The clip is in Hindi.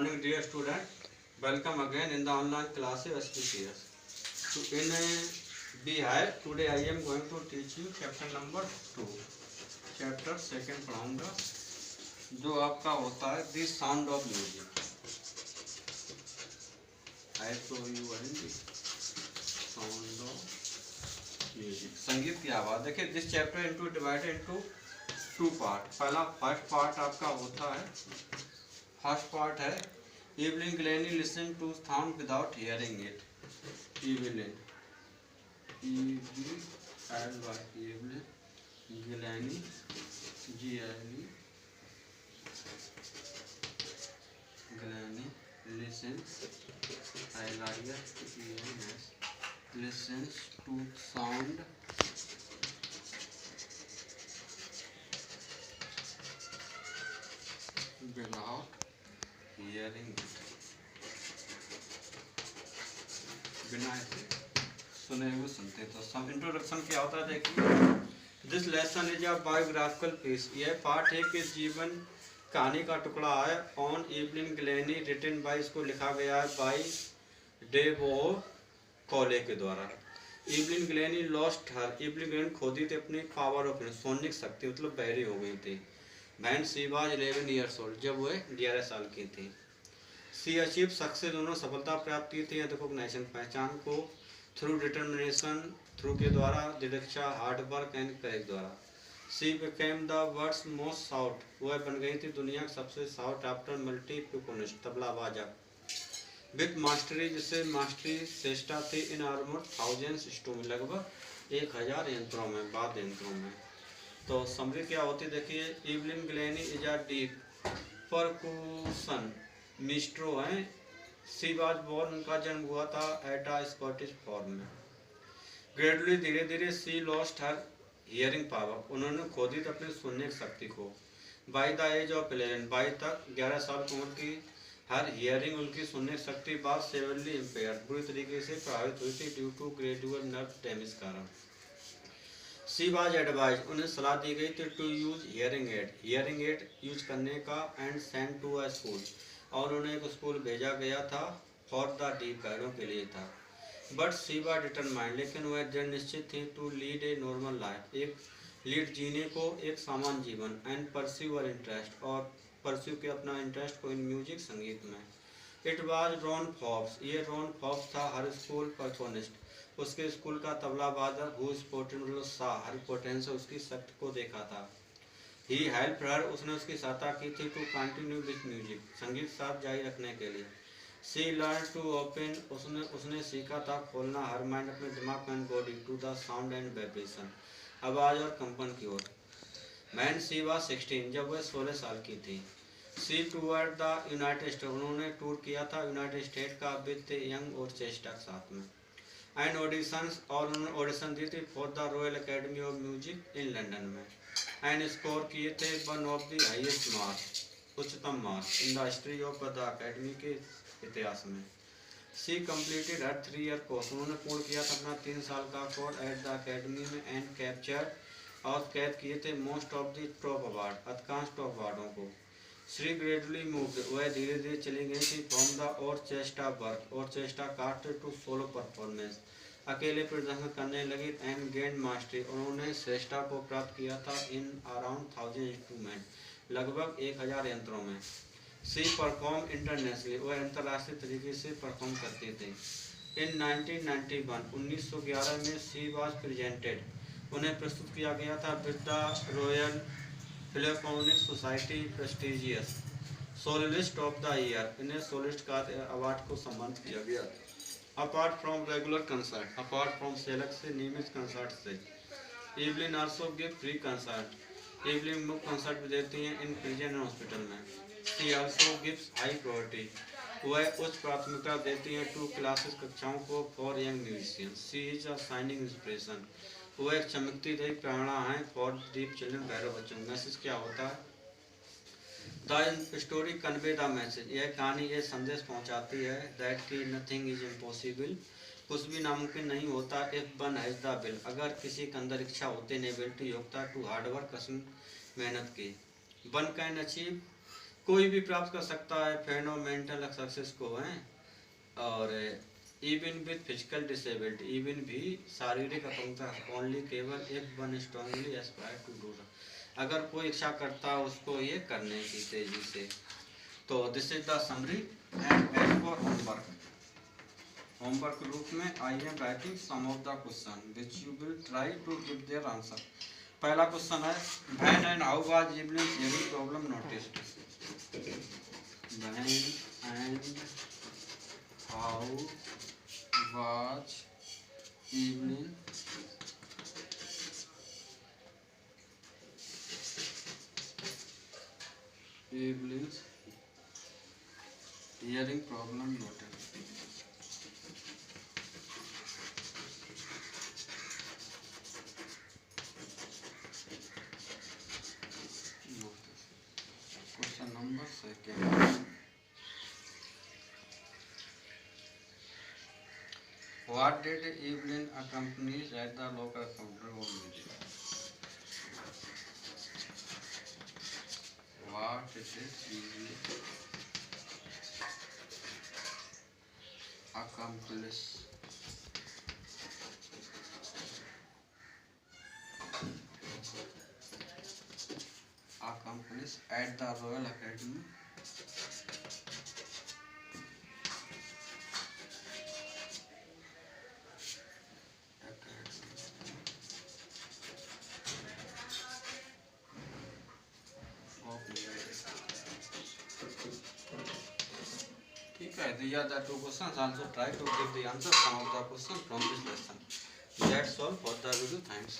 morning, dear student. Welcome again in the online classes SPCS. So in Bihar, today I am going to teach you chapter number 2. Chapter second पढ़ाऊंगा जो आपका होता है The Sound of Music. I show you the Sound of Music. संगीत की आवाज़. देखिए this chapter into divided into two part. पहला first part आपका होता है. First part है Evelyn Glennie listened to sound without hearing it. Evelyn Glennie Glennie listens to sound without hearing it. बिना सुने हुए सुनते. तो सम इंट्रोडक्शन क्या होता है देखिए. This lesson is a biographical piece. यह पाठ है कि जीवन कहानी का टुकड़ा है. On Evelyn Glennie written by, इसको लिखा गया है बाय डेवो कॉले के द्वारा. Evelyn Glennie lost her, Evelyn Glennie खोदी थी अपनी पावर ऑफ सोनिक शक्ति, मतलब बहरी हो गई थी. Van she was 11 years old, जब वह 11 साल की थी. सी अचीव सक्सेस, दोनों सफलता प्राप्त की थी. रिकॉग्निशन पहचान को. थ्रू डिटर्मिनेशन, थ्रू के द्वारा. दृढ़ता, हार्ड वर्क एंड करेज द्वारा. She became the world's most sought, वह बन गई थी दुनिया की सबसे साउट आफ्टर मल्टी पिकोनिस्ट, तबला वादक. विथ मास्टरी, जिससे मास्टरी श्रेष्ठता थी. इन ऑलमोस्ट थाउजेंड्स इंस्ट्रूमेंट, लगभग 1000 यंत्रों में, वाद्य यंत्रों में. तो समरी क्या होती देखिए. Evelyn Glennie is a deaf percussion maestro है. सी वाज बोर्न, उनका जन्म हुआ था एट अ स्कॉटिश फार्म में. ग्रेजुअली, धीरे धीरे she lost her hearing power, उन्होंने खो दी अपनी सुनने की शक्ति को. बाई द एज ऑफ 11, 22 तक 11 साल की उम्र की हर हियरिंग, उनकी सुनने की शक्ति बाद सेवरली इम्पेयर, बुरी तरीके से प्रभावित हुई थी due to gradual nerve damage कारण. सी वाज एडवाइज, उन्हें सलाह दी गई थी to use hearing aid use करने का. And send to a school, और उन्हें एक स्कूल भेजा गया था. फॉर द डीफ, गाइडों के लिए था. बट सी वाज डिटरमाइंड, लेकिन वह दृढ़ निश्चित थी to lead a normal life, एक लीड जीने को, एक सामान्य जीवन. एंड परस्यू अर इंटरेस्ट, और परस्यू के अपना इंटरेस्ट को इन म्यूजिक, संगीत में. इट वाज रॉन फॉब्स, ये रॉन फॉब्स था हर स्कूल परफॉर्मिस्ट, उसके स्कूल का तबला वादक. हु स्पोर्टेड, मतलब सा हर पोटेंस, उसकी शक्ति को देखा था. ही हेल्प हर, उसने उसकी सहायता की थी. टू कंटिन्यू विथ म्यूजिक, संगीत साथ जारी रखने के लिए. सी लर्न टू ओपन, उसने सीखा था खोलना हर माइंड, अपने दिमाग and body, to the sound and vibration, आवाज़ और कंपन की ओर. मैन सी वाज 16, जब वह 16 साल की थी. सी टूअर्ड द यूनाइटेड स्टेट, उन्होंने टूर किया था यूनाइटेड स्टेट का विद यंग और चेस्टा के साथ में. एंड ऑडिशंस, और उन्होंने ऑडिशन दी थी for the Royal Academy of Music in London में. एंड स्कोर किए थे one of the highest marks, उच्चतम marks in the history of the academy के इतिहास में. She completed her 3 year course, उन्होंने पूर्ण किया था अपना 3 साल का कोर्स एट द अकेडमी में. एंड कैप्चर्ड, और कैद किए थे most of the top award, अधिकांश टॉप अवार्डों को. श्री ग्रेजुअली मूव्ड, वह धीरे धीरे चली गई थी from the orchestra work, orchestra cast to solo performance, अकेले प्रदर्शन करने लगी. एंड गेंड मास्टरी, उन्होंने श्रेष्ठता को प्राप्त किया था इन अराउंड 1000 इंस्ट्रूमेंट, लगभग 1000 यंत्रों में. सी परफॉर्म इंटरनेशनली, वह अंतर्राष्ट्रीय तरीके से परफॉर्म करते थे. इन 1991, 1911 में सी वाज प्रेजेंटेड, उन्हें प्रस्तुत किया गया था with the Royal Philharmonic Society prestigious soloist of the year, इन्हें सोलिस्ट का अवार्ड को सम्मानित किया गया. Apart from regular concert, apart from से अलग से नियमित कंसर्ट से. Evelyn also give free concert, Evelyn मुफ्त कंसर्ट भी देती हैं इन प्रिजन एंड हॉस्पिटल में. She also gives high priority, वह उच्च प्राथमिकता देती हैं टू क्लासेस, कक्षाओं को, for young musician. She is a shining inspiration, वो एक चमकती रही प्रेरणा है फॉर डीप चिल्ड्रन, भैरव बच्चों. मैसेज क्या होता है. The story convey the message, यह कहानी ये संदेश पहुंचाती है दैट कि नथिंग इज इम्पॉसिबल, कुछ भी नामुमकिन नहीं होता. If one has the will, अगर किसी के अंदर इच्छा होती, एबिलिटी, योग्यता, टू हार्डवर्क, कसम मेहनत की. वन कैन अचीव कोई भी प्राप्त कर सकता है फेनोमेंटल सक्सेस को है। और even with physical disability, even भी शारीरिक अपंगता, ओनली केवल if one strongly aspire to do, अगर कोई इच्छा करता है उसको ये करने की तेजी से। तो this is the summary and as for homework, homework रूप में I am writing some of the question which you will try to give their answer. पहला क्वेश्चन है when and how was Evelyn hearing problem noticed, when and how was Evelyn Evelyn's hearing problem noted. Question number second. What did Evelyn accompany at the local counter of music? What did Evelyn accomplish at the Royal Academy? ठीक है, these are the two questions. Also try to give the answer some of the questions from this lesson. That's all for the video. Thanks.